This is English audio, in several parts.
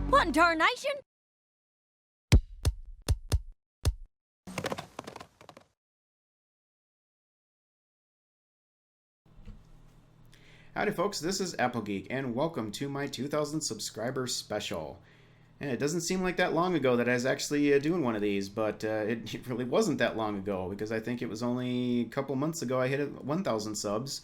What in tarnation? Howdy folks, this is Applegeek, and welcome to my 2,000 subscriber special. And it doesn't seem like that long ago that I was actually doing one of these, but it really wasn't that long ago, because I think it was only a couple months ago I hit 1,000 subs,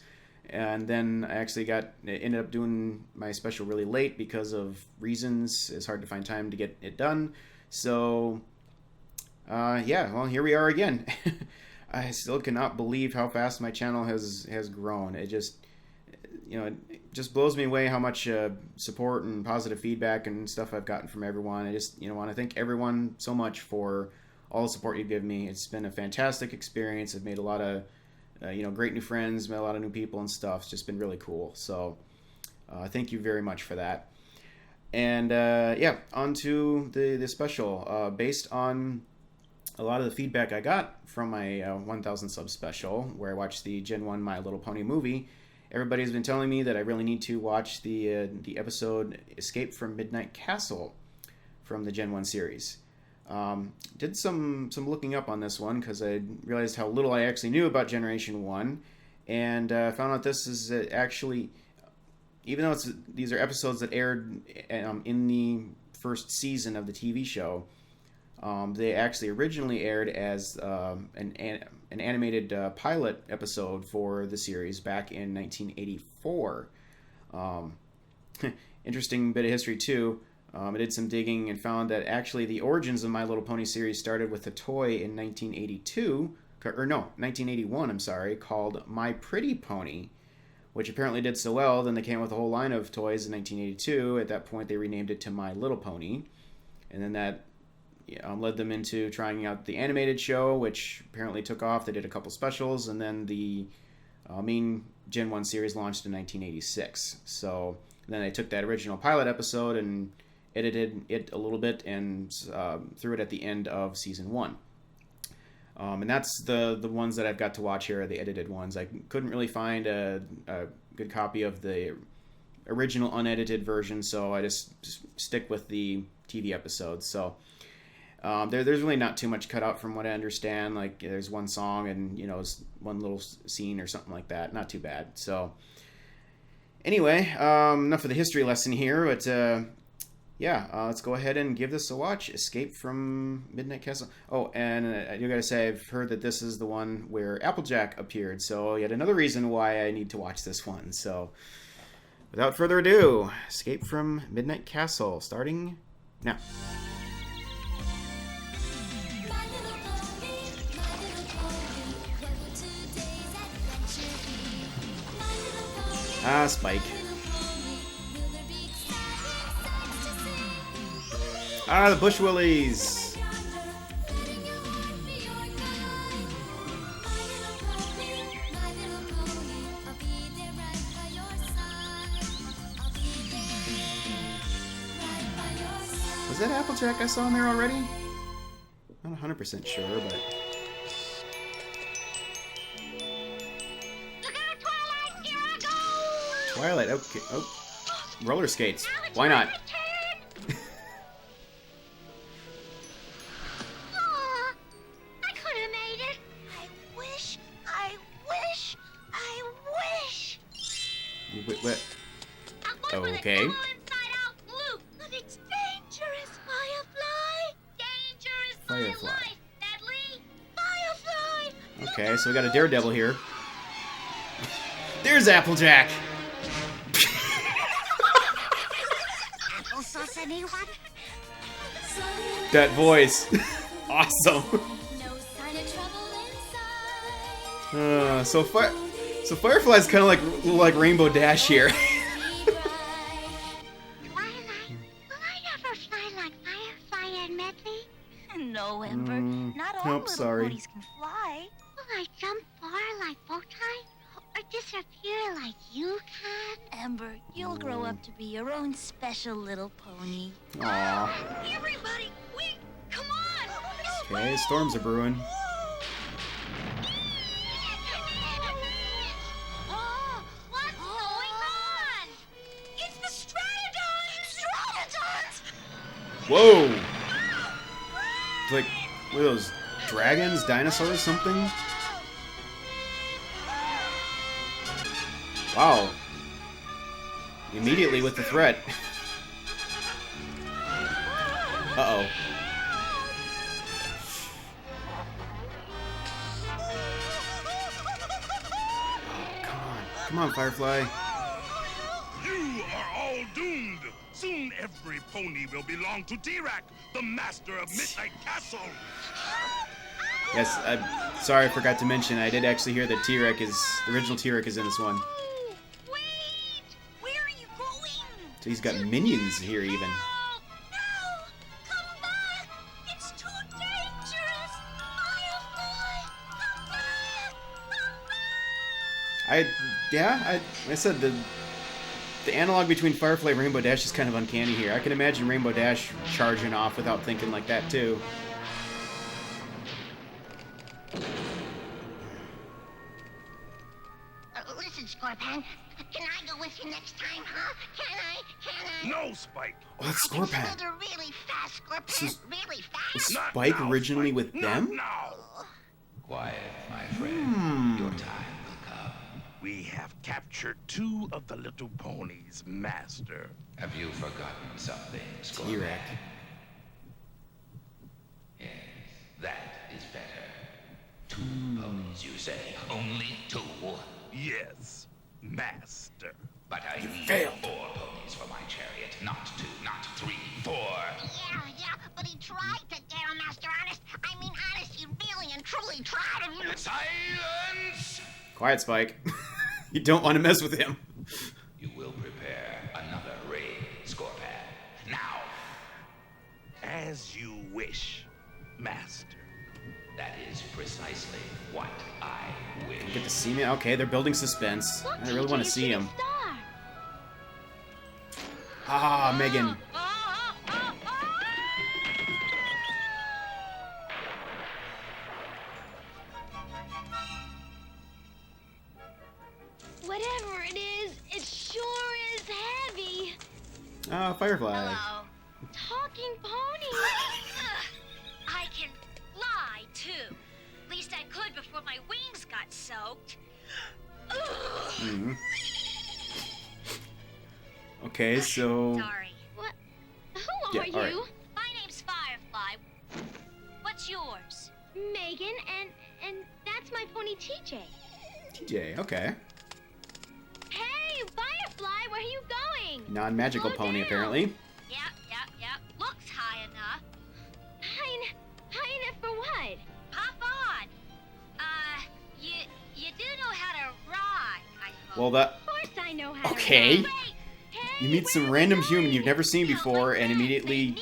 and then I actually ended up doing my special really late because of reasons. It's hard to find time to get it done, so yeah, well, here we are again. I still cannot believe how fast my channel has grown. It just... it just blows me away how much support and positive feedback and stuff I've gotten from everyone. I just, want to thank everyone so much for all the support you've given me. It's been a fantastic experience. I've made a lot of, great new friends, met a lot of new people and stuff. It's just been really cool. So, thank you very much for that. And, yeah, on to the special. Based on a lot of the feedback I got from my 1,000 sub special, where I watched the Gen 1 My Little Pony movie, everybody's been telling me that I really need to watch the episode Escape from Midnight Castle from the Gen 1 series. Did some looking up on this one because I realized how little I actually knew about Generation 1, and found out this is actually, even though these are episodes that aired in the first season of the TV show, they actually originally aired as an animated pilot episode for the series back in 1984. Interesting bit of history too. I did some digging and found that actually the origins of My Little Pony series started with a toy in 1981, I'm sorry, called My Pretty Pony, which apparently did so well, then they came with a whole line of toys in 1982. At that point, they renamed it to My Little Pony, and then that led them into trying out the animated show, which apparently took off. They did a couple specials, and then the main Gen 1 series launched in 1986. So then they took that original pilot episode and edited it a little bit and threw it at the end of Season 1. And that's the ones that I've got to watch here, are the edited ones. I couldn't really find a good copy of the original unedited version, so I just stick with the TV episodes. So there's really not too much cut out from what I understand. Like, there's one song and, one little scene or something like that. Not too bad. So, anyway, enough of the history lesson here. But, yeah, let's go ahead and give this a watch. Escape from Midnight Castle. Oh, and you gotta say, I've heard that this is the one where Applejack appeared. So, yet another reason why I need to watch this one. So, without further ado, Escape from Midnight Castle, starting now. Ah, Spike. Ah, the Bush Willies. Was that Applejack I saw in there already? Not 100% sure, but... Twilight, okay. Oh, roller skates. Why not? I could have made it. I wish. What? Okay. But it's dangerous, Firefly. Dangerous, Firefly. my life, Deadly. Firefly. Okay, so we got a daredevil here. There's Applejack. Applesauce, anyone? That voice. Awesome. So Firefly's kind of like Rainbow Dash here. Twilight, will I ever fly like Firefly and Medley? No, Ember. Not all nope, little sorry. ponies can fly. Will I jump far like Bowtie? Or disappear like you can? Ember, you'll grow up to be your own special little pony. Aww. Everybody, wait! Come on! Okay, storms are brewing. What's going on? It's the Stratodons! Stratodons! Whoa! It's like, what are those, dragons, dinosaurs, something? Wow. Immediately with the threat. Uh-oh. Come on, Firefly. You are all doomed. Soon every pony will belong to T-Rack, the master of Midnight Castle. Yes, I'm sorry I forgot to mention, I did actually hear that T-Rex is, the original T-Rex is in this one. Oh, wait! Where are you going? So he's got minions here even. No! Come back! It's too dangerous! Firefly! Come back! Come back! I said the analog between Firefly and Rainbow Dash is kind of uncanny here. I can imagine Rainbow Dash charging off without thinking like that too. Listen, Scorpion. Can I go with you next time, huh? Can I? No, Spike. Oh, that's I can Scorpion. slither really fast, Scorpion. Really fast. Was Not Spike now, originally Spike. with Not them? now. Quiet, my friend. Your time will come. We have captured 2 of the little ponies, Master. Have you forgotten something, Scorpion? T-Rex. Yes, that is better. 2 ponies, you say? Only 2? Yes, Master. But I need failed. 4 ponies for my chariot. Not 2, not 3, 4. Yeah, but he tried to get him, Master. Honest. I mean, honest, he really and truly tried. Silence! Quiet, Spike. You don't want to mess with him. You will prepare another raid, Scorpion. Now! As you wish, Master. That is precisely what I wish. Get to see me? Okay, they're building suspense. I really want to see him. Ah, Megan. Whatever it is, it sure is heavy. Firefly. Hello. Talking pony. I can fly, too. At least I could before my wings got soaked. Mhm. Okay, so... Sorry. What? Who Yeah, are all right. you? My name's Firefly. What's yours? Megan, and that's my pony TJ. TJ, okay. Hey, Firefly, where are you going? Non-magical Slow pony, down. apparently. Yep. Looks high enough. High enough for what? Hop on. You do know how to ride, I hope. Well, that... Of course I know how Okay. to ride. Hey, You meet some random human you've never seen before and immediately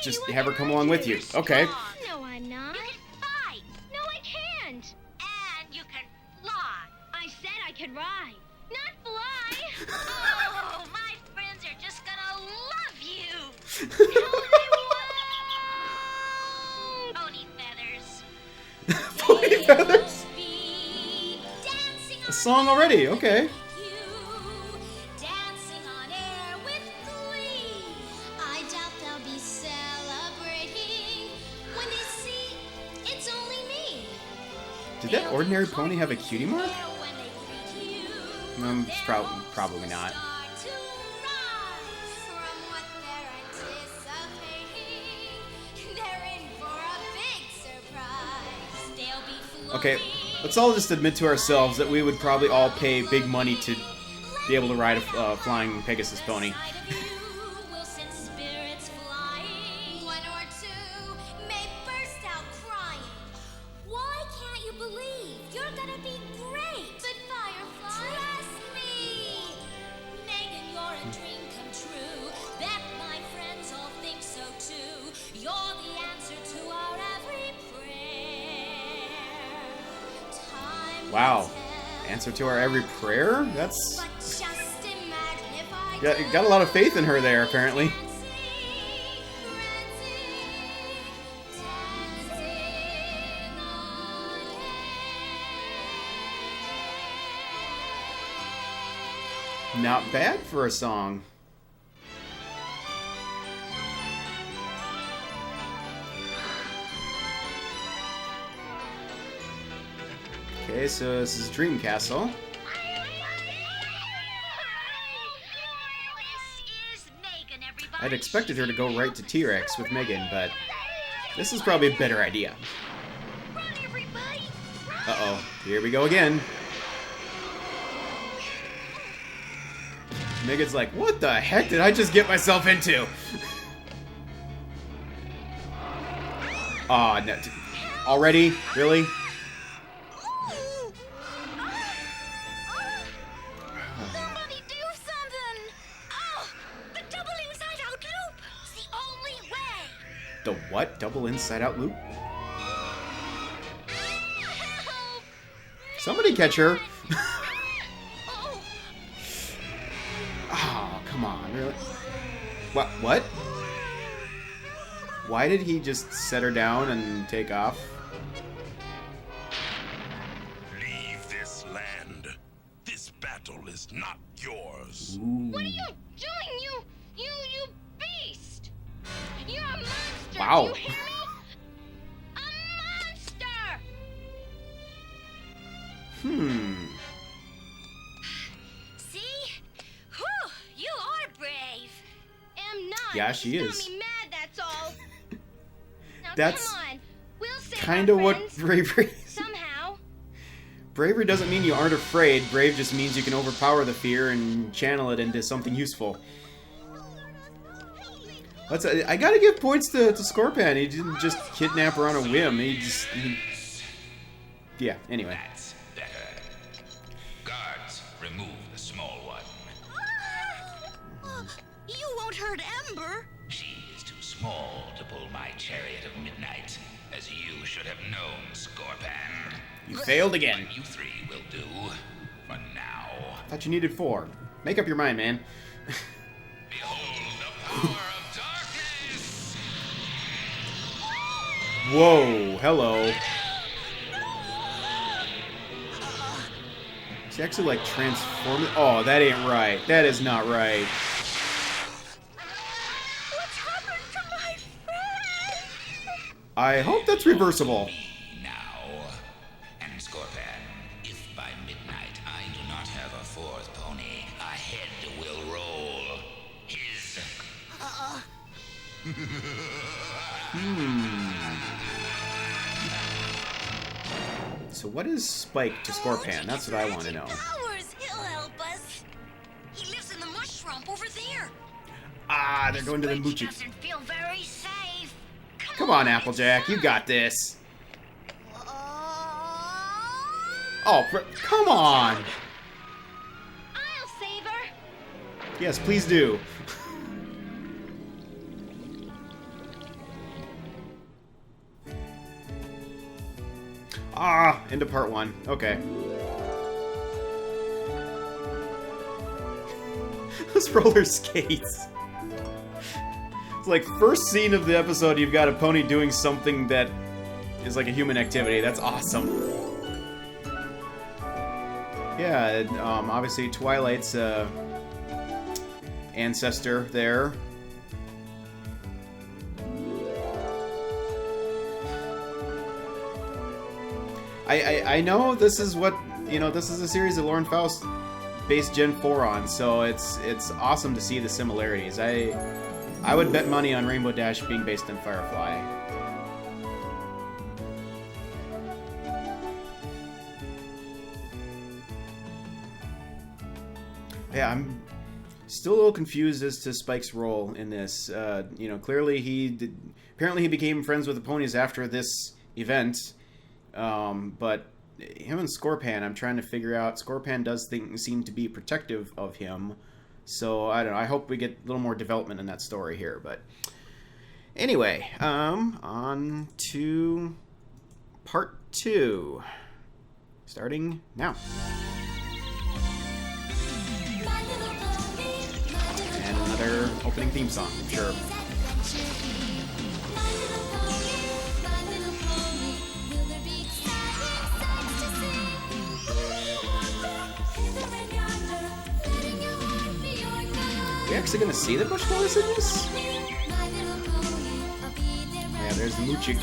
just have her come along with you. Okay. No, I'm not. You can fight. No, I can't. And you can fly. I said I could ride, not fly. Oh, my friends are just gonna love you. No, they won't. Pony feathers. Pony feathers? Dancing A song already, okay. dancing on air with glee. I doubt they'll be celebrating when they see it's only me. Did that ordinary pony have a cutie mark? When they greet you, It's probably not. start to rise from what they're anticipating. They're in for a big surprise. They'll be floating. Okay, let's all just admit to ourselves that we would probably all pay big money to be able to ride a flying Pegasus pony. We'll send spirits flying. One or two may burst out crying. Why can't you believe you're gonna be great? But Firefly, trust me. Megan, you're a dream come true. Bet my friends all think so too. You're the answer to our every prayer. Time Wow. will tell. Answer to our every prayer? That's... But just imagine if I Got a lot of faith in her there, apparently. Not bad for a song. Okay, so this is Dream Castle. This is Megan, everybody. I'd expected her to go right to T-Rex with Megan, but this is probably a better idea. Run, everybody. Run. Uh-oh, here we go again. Megan's like, what the heck did I just get myself into? Aw, no. Already? Really? Somebody do something! Oh, the double inside-out loop! It's the only way! The what? Double inside-out loop? Help! Somebody catch her. Oh, Oh, come on, really? What? Why did he just set her down and take off? Leave this land. This battle is not yours. what are you doing, you beast? You're a monster! Wow. You hear me? A monster! See? Whew, you are brave. Am not. Yeah, she It's is. got me mad, that's all. Now, That's come on. We'll save kind our of what friends bravery is. somehow. Bravery doesn't mean you aren't afraid. Brave just means you can overpower the fear and channel it into something useful. I gotta give points to Scorpion. He didn't just kidnap her on a whim. Yeah, anyway. That's better. Guards, remove the small one. You won't hurt Ember. She is too small to pull my chariot of midnight, as you should have known, Scorpion. You failed again. You three will do. For now. Thought you needed 4. Make up your mind, man. Behold the power of darkness! Whoa, hello. She actually like transformed. Oh, that ain't right. That is not right. What's happened to my friend? I hope that's reversible. Now. And Scorpion, if by midnight I do not have a 4th pony, a head will roll. His. So what is Spike to Scorpion? That's what I want to know. Powers, he'll help us. He lives in the mush swamp over there. Ah, they're going to the Bridge Moochie. doesn't feel very safe. Come on, Applejack, you got this. Oh, come on. I'll save her. Yes, please do. Ah, into part 1. Okay. Those roller skates. It's like first scene of the episode, you've got a pony doing something that is like a human activity. That's awesome. Yeah, obviously Twilight's ancestor there. I know this is what, this is a series that Lauren Faust based Gen 4 on, so it's awesome to see the similarities. I would bet money on Rainbow Dash being based on Firefly. Yeah, I'm still a little confused as to Spike's role in this. Clearly apparently he became friends with the ponies after this event. But him and Scorpion, I'm trying to figure out. Scorpion does seem to be protective of him, so I don't know. I hope we get a little more development in that story here. But anyway, on to part 2, starting now. And another opening theme song, I'm sure. Are we actually gonna see the Bushwallahs in this? Yeah, there's the Moochie.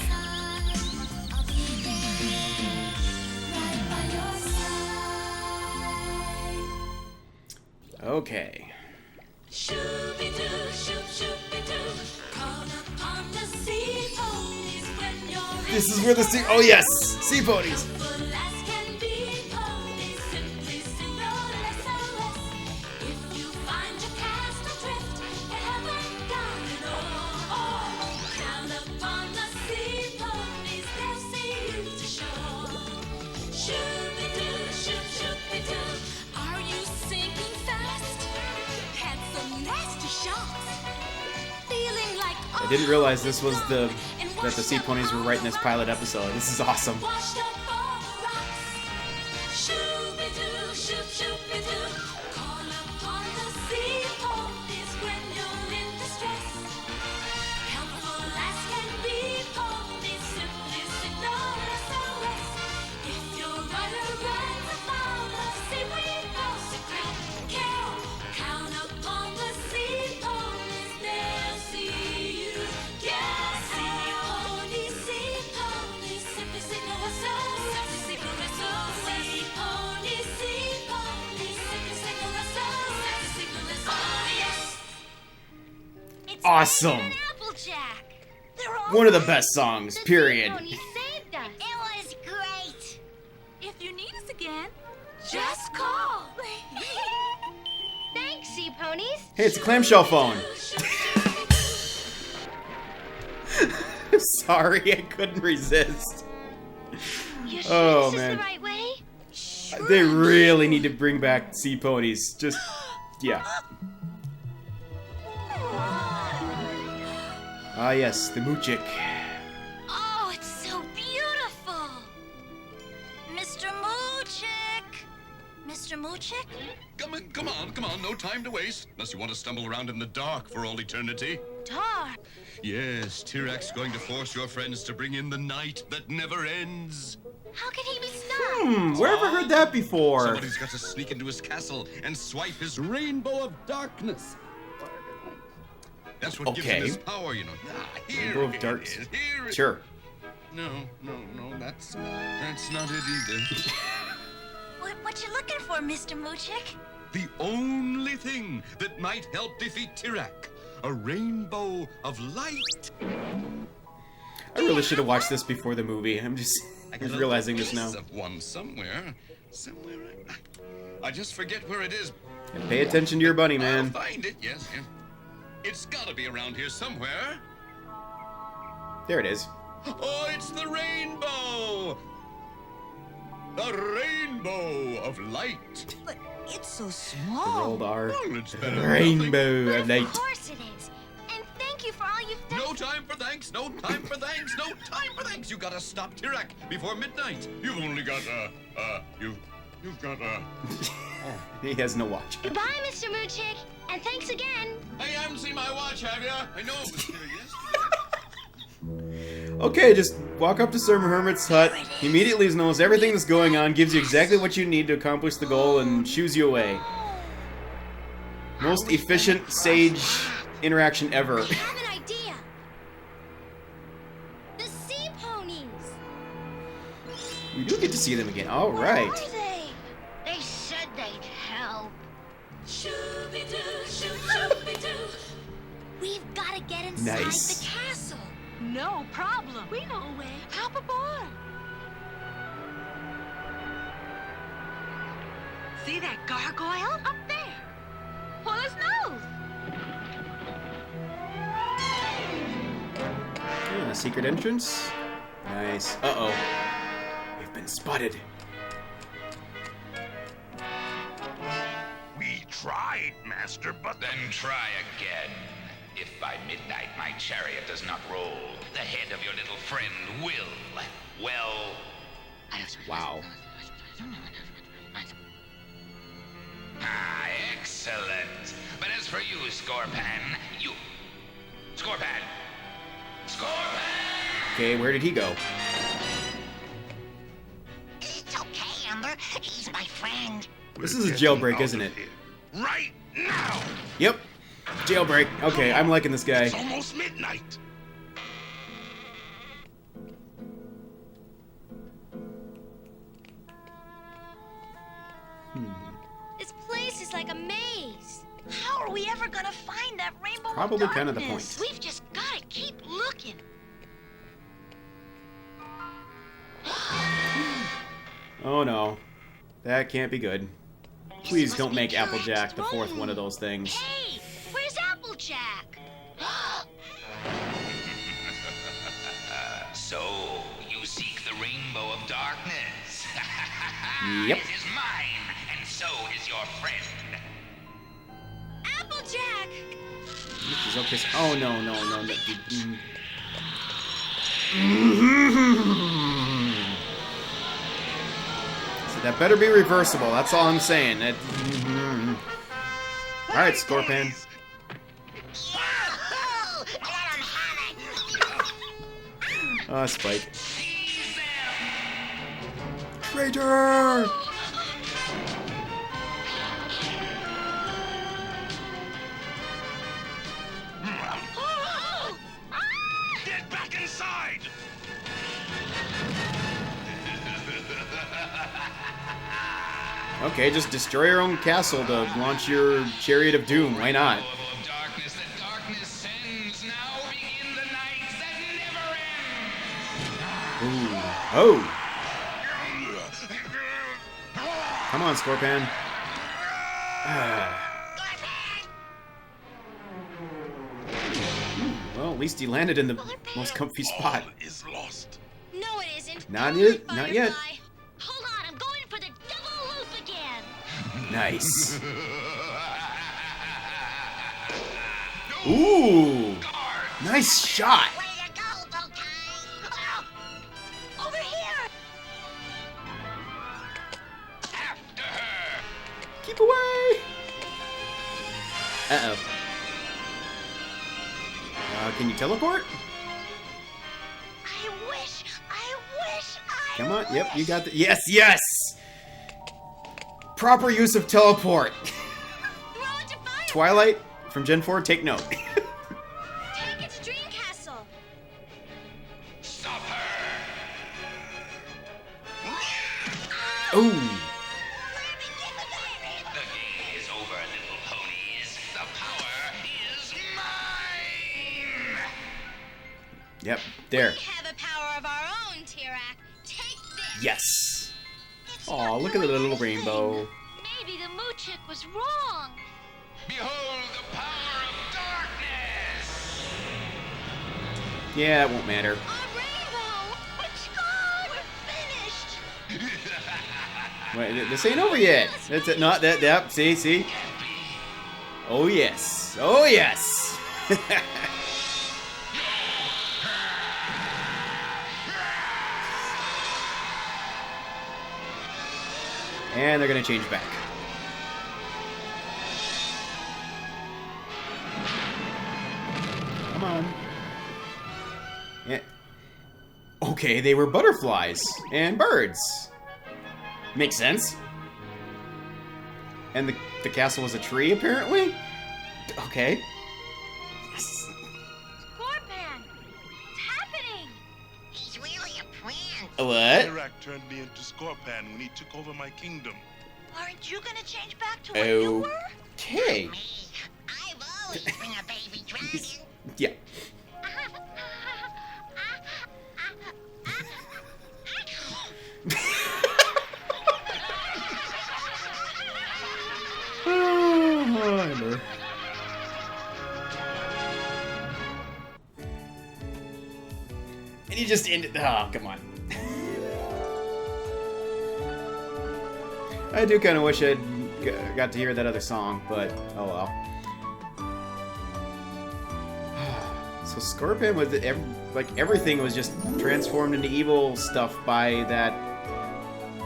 Okay. Shooby-doo, shoop, shooby-doo. Call upon the sea ponies when you're in This is where the sea... Oh, yes! Sea ponies! Helpful as can be ponies, simply signal SOS. If you find your cast adrift, you haven't done it all. Count upon the sea ponies, they'll see you to shore. Shooby-doo, shoop, shooby-doo. Are you sinking fast? Had some nasty shocks. Feeling like I didn't realize this was that the sea ponies were right in this pilot episode. This is awesome. washed up on the rocks. Shooby-doo, shoop, shooby-doo. Call upon the sea ponies when you're in distress. Helpful as can be ponies, simply signal SOS. If your rider runs afoul of seaweed or secret, count upon the sea ponies, they'll see you. Yeah, sea ponies, simply signal SOS. Simply signal SOS. Sea ponies, simply signal SOS. Simply signal SOS. Oh, yes. It's Awesome. David and Applejack. They're all One of the best songs, period. Pony saved us. It was great. If you need us again, just call. Thanks, sea ponies. Hey, it's a clamshell phone. Sorry, I couldn't resist. You sure Oh, this man. is the right way? They really need to bring back sea ponies. Just, yeah. Ah, yes, the Moochik. Oh, it's so beautiful. Mr. Moochik. Mr. Moochik? Come on, no time to waste. Unless you want to stumble around in the dark for all eternity. Dark. Yes, Tyrac's going to force your friends to bring in the night that never ends. How can he be stopped? Where have I heard that before? Somebody's got to sneak into his castle and swipe his rainbow of darkness. That's what gives him Okay. his power, you know. Ah, here Rainbow of it darks. is, here it- Sure. No, that's not it either. What you looking for, Mr. Moochik? The only thing that might help defeat Tyrac. A rainbow of light. I really should have watched this before the movie. I'm just realizing this now. Piece of one somewhere. I just forget where it is. Pay attention to your bunny, I'll man. find it. Yes. It's gotta be around here somewhere. There it is. Oh, it's the rainbow. The rainbow of light. But it's so The small. rolled R. Oh, it's better than Rainbow of Of light. course it is. And thank you for all you've done. No time for thanks. No time for thanks. No time for thanks. You gotta stop Tyrac before midnight. You've only got you've got He has no watch. Goodbye, Mr. Moochik. And thanks again. Hey, you haven't seen my watch, have ya? I know it was curious. Okay, just walk up to Sir Hermit's hut. He immediately knows everything that's going on, gives you exactly what you need to accomplish the goal, and shoos you away. Most efficient sage interaction ever. I have an idea. The sea ponies. We do get to see them again. All right. Where are they? They said they'd help. Shooby-doo, shoop, shooby-doo. We've got to get inside Nice. the castle. No problem. We know a way. Hop aboard. See that gargoyle up there? Pull his nose. Yeah, secret entrance. Nice. Uh-oh. We've been spotted. We tried, Master, but Then try again. If by midnight my chariot does not roll, the head of your little friend will. Well, Wow. excellent. But as for you, Scorpan, Scorpan! Okay, where did he go? It's okay, Amber. He's my friend. This is a jailbreak, isn't it? Right now! Yep. Jailbreak. Okay, I'm liking this guy. It's almost midnight. This place is like a maze. never gonna find that rainbow Probably of kind of the darkness. point. We've just gotta keep looking. Oh no. That can't be good. Please don't make Applejack the fourth one of those things. Hey, where's Applejack? So, you seek the rainbow of darkness. Yep. It is mine, and so is your friend. Applejack! He's okay. Oh no, no, no, no. So that better be reversible. That's all I'm saying. That. All right, Scorpion. Spike. Traitor! Get back inside! Okay, just destroy your own castle to launch your Chariot of Doom. Why not? Of darkness that darkness sends, now begin the nights that never end. Ooh. Oh! Come on, Scorpion. Well, at least he landed in the most comfy spot. All is lost. No, it isn't. Not Come on, yet. Not yet. Firefly. Hold on, I'm going for the double loop again. Nice. Ooh. Nice shot. Way to go, Bowtie! Over here! After her. Keep away. Uh-oh. Can you teleport? I wish. Come on. Yep, you got the. Yes, yes. Proper use of teleport. Throw it to fire. Twilight from Gen 4, take note. Take it to Dream Castle. Stop her. Ooh. The game is over, little ponies. The power is mine. Yep, there. We have a power of our own, Tirak. Take this. Yes. Aw, look at the little rainbow. Maybe the moo chick was wrong. Behold the power of darkness. Yeah, it won't matter. A rainbow. It's gone. We're finished. Wait, this ain't over yet. That's it. Not that. Yep. See. Oh yes. Oh yes. And they're gonna change back. Come on. Yeah. Okay, they were butterflies and birds. Makes sense. And the castle was a tree, apparently? Okay. Scorpion. What's happening? He's really a prince. What? Tirak turned me into Scorpion when he took over my kingdom. Aren't you gonna change back to what you were? Okay. Me, I've always been a baby dragon. Yeah. Oh, and you just ended. Oh, come on. I do kind of wish I'd got to hear that other song, but oh well. So Scorpion with everything was just transformed into evil stuff by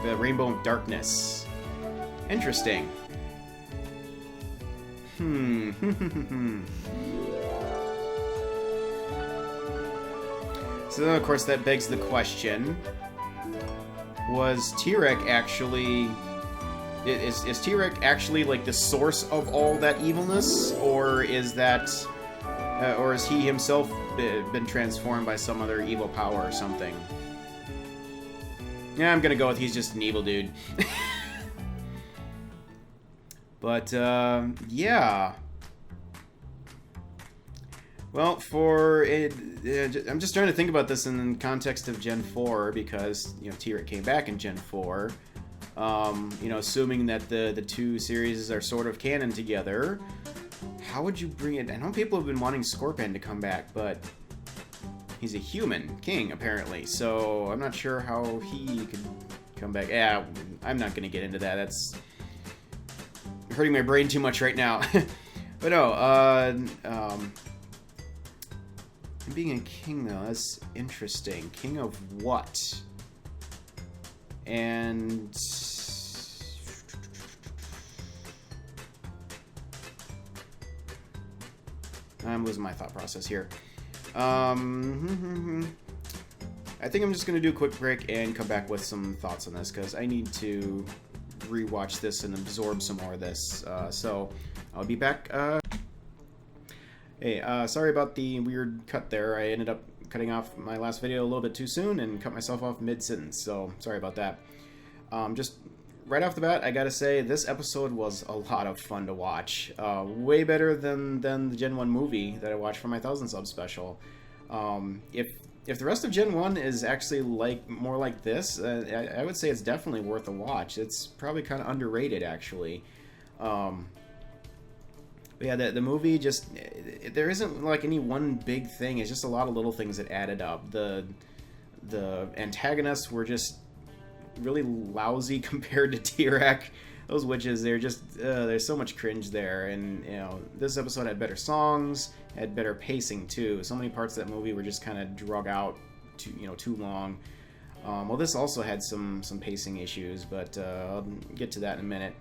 the Rainbow of Darkness. Interesting. So then, of course, that begs the question: was Tirak actually? Is Tirak actually like the source of all that evilness, or is that, or has he himself been transformed by some other evil power or something? Yeah, I'm gonna go with he's just an evil dude. But yeah, Well, for it, I'm just trying to think about this in the context of Gen 4 because, you know, T-Rex came back in Gen 4. You know, assuming that the two series are sort of canon together, how would you bring it? I know people have been wanting Scorpion to come back, but he's a human king, apparently, so I'm not sure how he could come back. Yeah, I'm not going to get into that. That's hurting my brain too much right now. But no, being a king, though, that's interesting. King of what? And I'm losing my thought process here. I think I'm just going to do a quick break and come back with some thoughts on this, because I need to rewatch this and absorb some more of this. So I'll be back. Hey, sorry about the weird cut there. I ended up cutting off my last video a little bit too soon and cut myself off mid-sentence, so sorry about that. Just right off the bat, I gotta say, this episode was a lot of fun to watch. Way better than the Gen 1 movie that I watched for my 1000 sub special. If the rest of Gen 1 is actually more like this, I would say it's definitely worth a watch. It's probably kind of underrated, actually. But yeah, the movie just, there isn't like any one big thing. It's just a lot of little things that added up. The antagonists were just really lousy compared to T-Rex. Those witches, they're just, there's so much cringe there. And, you know, this episode had better songs, had better pacing too. So many parts of that movie were just kind of drug out too long. Well, this also had some pacing issues, but I'll get to that in a minute.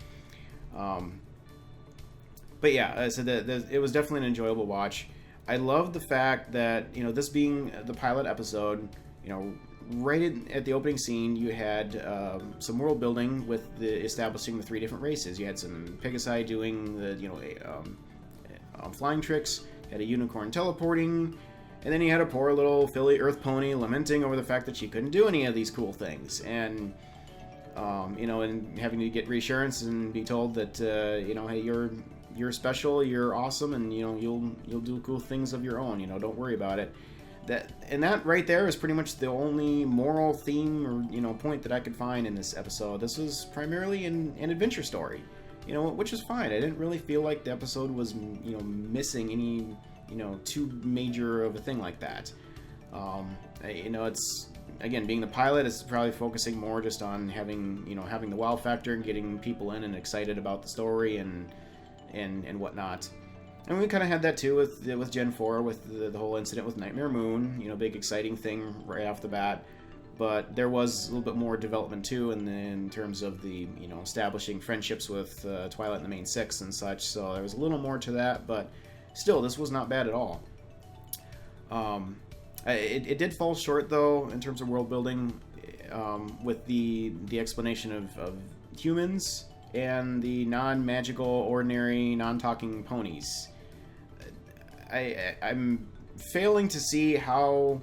But yeah, so it was definitely an enjoyable watch. I love the fact that, you know, this being the pilot episode, you know, right at the opening scene, you had some world building with establishing the 3 different races. You had some Pegasi doing the, you know, flying tricks. You had a unicorn teleporting, and then you had a poor little filly earth pony lamenting over the fact that she couldn't do any of these cool things. And you know, and having to get reassurance and be told that you know, hey, you're special, you're awesome, and, you know, you'll do cool things of your own. You know, don't worry about it. That right there is pretty much the only moral theme or, you know, point that I could find in this episode. This was primarily an adventure story, you know, which is fine. I didn't really feel like the episode was, you know, missing any, you know, too major of a thing like that. You know, it's, again, being the pilot, it's probably focusing more just on having the wow factor and getting people in and excited about the story and whatnot. And we kind of had that too with Gen 4, with the whole incident with Nightmare Moon, you know, big exciting thing right off the bat. But there was a little bit more development too in terms of the, you know, establishing friendships with Twilight and the main 6 and such. So there was a little more to that, but still, this was not bad at all. It did fall short though in terms of world building, with the explanation of humans and the non-magical, ordinary, non-talking ponies. I'm failing to see how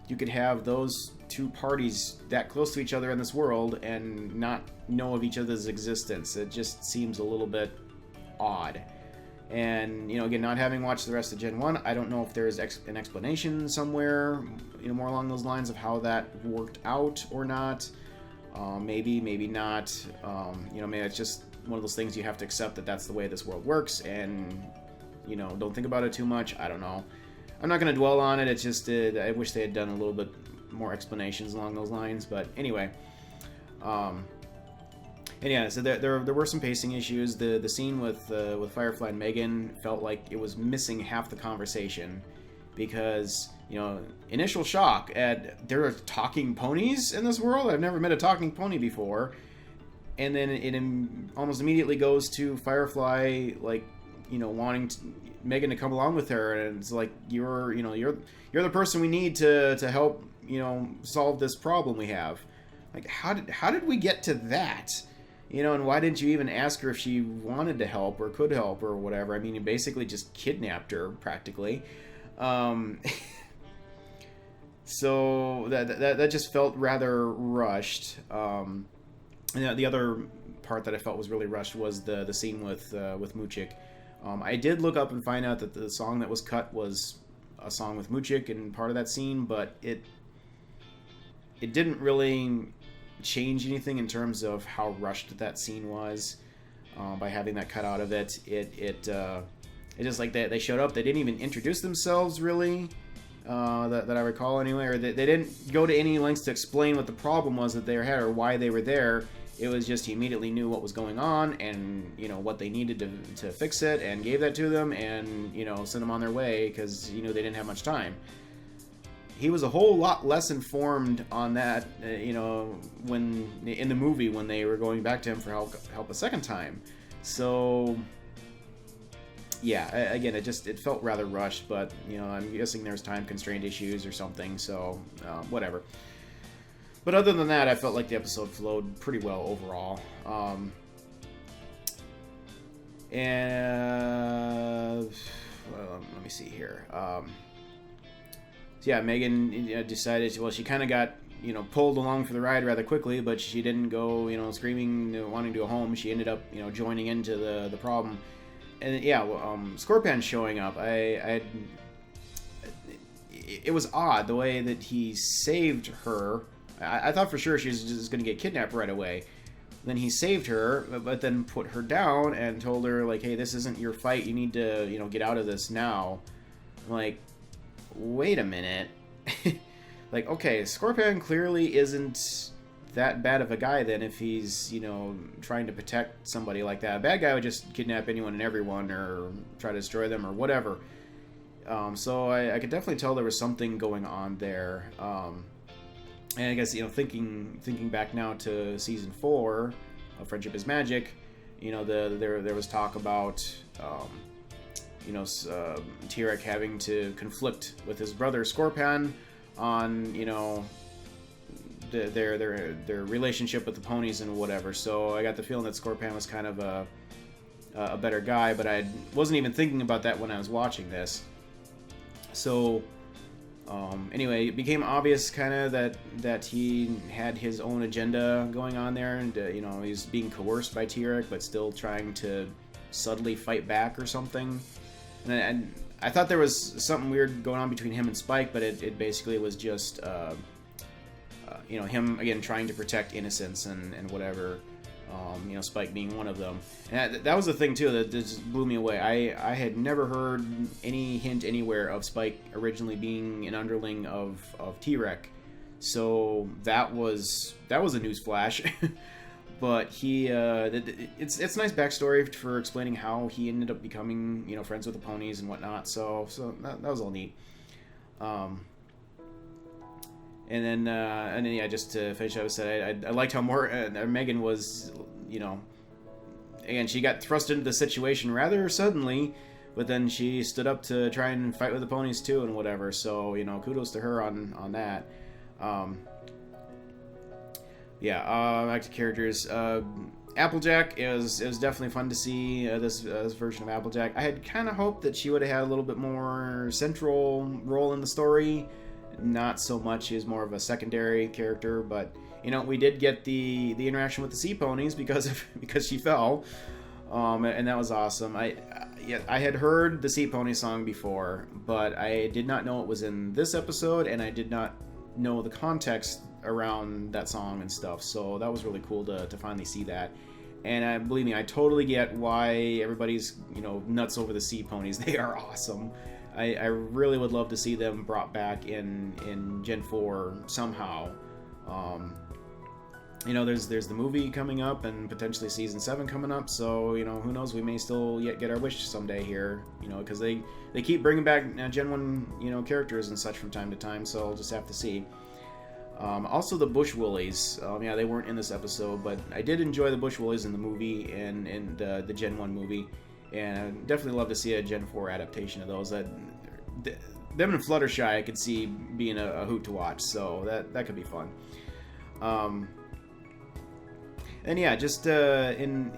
you could have those two parties that close to each other in this world and not know of each other's existence. It just seems a little bit odd. And, you know, again, not having watched the rest of Gen 1, I don't know if there's an explanation somewhere, you know, more along those lines of how that worked out or not. Maybe not. You know, maybe it's just one of those things you have to accept that that's the way this world works, and, you know, don't think about it too much. I don't know. I'm not going to dwell on it. It's just, I wish they had done a little bit more explanations along those lines. But anyway, and yeah, so there were some pacing issues. The scene with Firefly and Megan felt like it was missing half the conversation, because, you know, initial shock at there are talking ponies in this world. I've never met a talking pony before. And then it almost immediately goes to Firefly, like, you know, wanting Megan to come along with her, and it's like, you're the person we need to help, you know, solve this problem we have. Like, how did we get to that? You know, and why didn't you even ask her if she wanted to help or could help or whatever? I mean, you basically just kidnapped her practically. So that just felt rather rushed. And the other part that I felt was really rushed was the scene with Muchik. I did look up and find out that the song that was cut was a song with Muchik and part of that scene, but it didn't really change anything in terms of how rushed that scene was by having that cut out of it. It just like they showed up. They didn't even introduce themselves really, that I recall anyway, or they didn't go to any lengths to explain what the problem was that they had or why they were there. It was just he immediately knew what was going on and, you know, what they needed to fix it, and gave that to them, and, you know, sent them on their way because he knew they didn't have much time. He was a whole lot less informed on that, you know, when in the movie when they were going back to him for help a second time. So yeah, again, it felt rather rushed, but, you know, I'm guessing there's time constraint issues or something, so whatever. But other than that, I felt like the episode flowed pretty well overall. And let me see here. So yeah, Megan decided, well, she kind of got, you know, pulled along for the ride rather quickly, but she didn't go, you know, screaming, wanting to go home. She ended up, you know, joining into the problem. And yeah, Scorpion showing up, it was odd the way that he saved her. I thought for sure she was just going to get kidnapped right away. Then he saved her, but then put her down and told her, like, hey, this isn't your fight. You need to, you know, get out of this now. I'm like, wait a minute. Like, okay, Scorpion clearly isn't that bad of a guy then if he's, you know, trying to protect somebody like that. A bad guy would just kidnap anyone and everyone or try to destroy them or whatever. So I could definitely tell there was something going on there. And I guess, you know, thinking back now to season 4 of Friendship is Magic, you know, there was talk about, you know, T-Rex having to conflict with his brother Scorpion on, you know, their relationship with the ponies and whatever. So I got the feeling that Scorpion was kind of a better guy, but I wasn't even thinking about that when I was watching this. So anyway, it became obvious kind of that he had his own agenda going on there, and you know, he's being coerced by T-Rex, but still trying to subtly fight back or something. And I thought there was something weird going on between him and Spike, but it basically was just you know, him again trying to protect innocence and whatever. You know, Spike being one of them. And that was the thing too that just blew me away. I had never heard any hint anywhere of Spike originally being an underling of T-Rex. So that was a news flash. But he it's a nice backstory for explaining how he ended up becoming, you know, friends with the ponies and whatnot. So that was all neat. And then yeah, just to finish up, I said I liked how Megan was, you know, again, she got thrust into the situation rather suddenly, but then she stood up to try and fight with the ponies too and whatever. So, you know, kudos to her on that. Yeah, back to characters. Applejack, it was definitely fun to see this version of Applejack. I had kind of hoped that she would have had a little bit more central role in the story. Not so much, she was more of a secondary character, but you know, we did get the interaction with the sea ponies because she fell, and that was awesome. I had heard the Sea Pony song before, but I did not know it was in this episode, and I did not know the context around that song and stuff. So that was really cool to finally see that. And believe me, I totally get why everybody's, you know, nuts over the Sea Ponies. They are awesome. I really would love to see them brought back in Gen 4 somehow. You know, there's the movie coming up and potentially season 7 coming up, so, you know, who knows, we may still yet get our wish someday here, you know, because they keep bringing back Gen 1, you know, characters and such from time to time, so I'll just have to see. Also the Bush Woolies, yeah, they weren't in this episode, but I did enjoy the Bush Woolies in the movie and the Gen 1 movie. And I'd definitely love to see a Gen 4 adaptation of those. Them and Fluttershy I could see being a hoot to watch, so that could be fun. And yeah, just in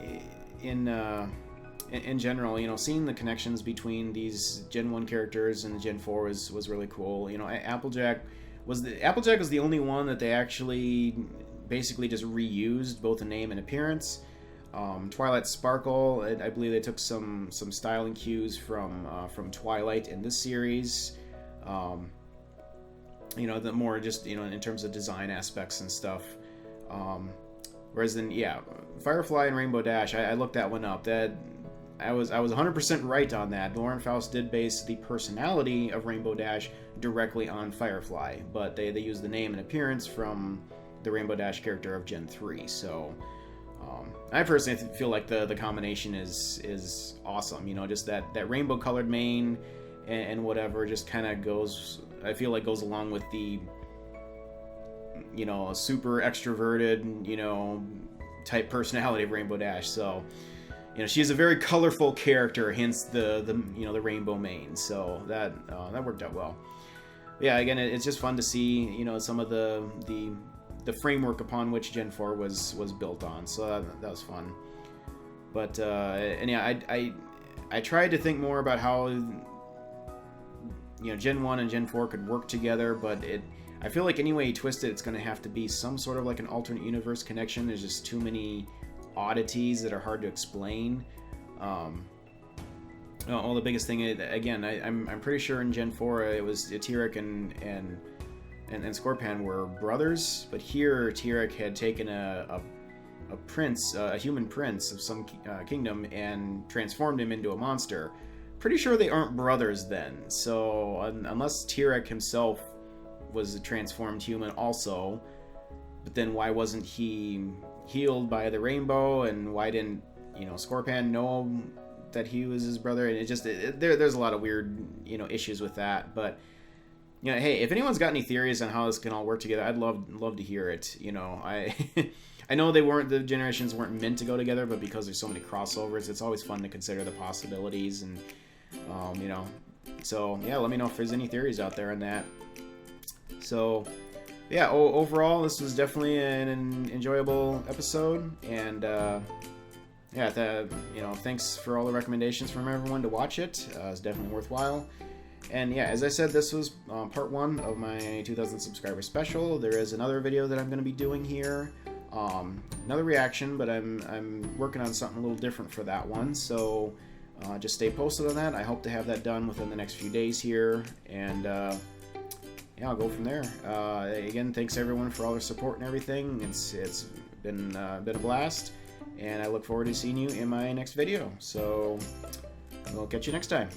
general, you know, seeing the connections between these Gen 1 characters and the Gen 4 was really cool. You know, Applejack was the only one that they actually basically just reused both the name and appearance. Twilight Sparkle, I believe they took some styling cues from Twilight in this series. You know, the more just, you know, in terms of design aspects and stuff. Whereas then, yeah, Firefly and Rainbow Dash, I looked that one up. That I was 100% right on that. Lauren Faust did base the personality of Rainbow Dash directly on Firefly, but they used the name and appearance from the Rainbow Dash character of Gen 3. So I personally feel like the combination is awesome. You know, just that rainbow colored mane and whatever just kind of goes, I feel like goes along with the, you know, super extroverted, you know, type personality of Rainbow Dash. So, you know, she's a very colorful character, hence the you know, the rainbow mane. So that worked out well. Yeah, again, it's just fun to see, you know, some of the framework upon which Gen 4 was built on. So that was fun. But and yeah, I tried to think more about how, you know, Gen 1 and Gen 4 could work together, but I feel like any way you twist it, it's going to have to be some sort of like an alternate universe connection. There's just too many oddities that are hard to explain. Well, the biggest thing, again, I'm pretty sure in Gen 4 it was Tyrek and Scorpan were brothers, but here Tyrek had taken a prince, a human prince of some kingdom, and transformed him into a monster. Pretty sure they aren't brothers then. So unless Tyrek himself was a transformed human also, but then why wasn't he healed by the rainbow, and why didn't, you know, Scorpan know that he was his brother? And it just there's a lot of weird, you know, issues with that. But, you know, hey, if anyone's got any theories on how this can all work together, I'd love to hear it. You know, I know the generations weren't meant to go together, but because there's so many crossovers, it's always fun to consider the possibilities. And you know, so yeah, let me know if there's any theories out there on that. So yeah, overall, this was definitely an enjoyable episode, and yeah, you know, thanks for all the recommendations from everyone to watch it. It's definitely worthwhile. And yeah, as I said, this was part 1 of my 2,000 subscriber special. There is another video that I'm going to be doing here, another reaction, but I'm working on something a little different for that one. So just stay posted on that. I hope to have that done within the next few days here, and yeah, I'll go from there. Again, thanks everyone for all their support and everything. It's been a blast, and I look forward to seeing you in my next video. So we'll catch you next time.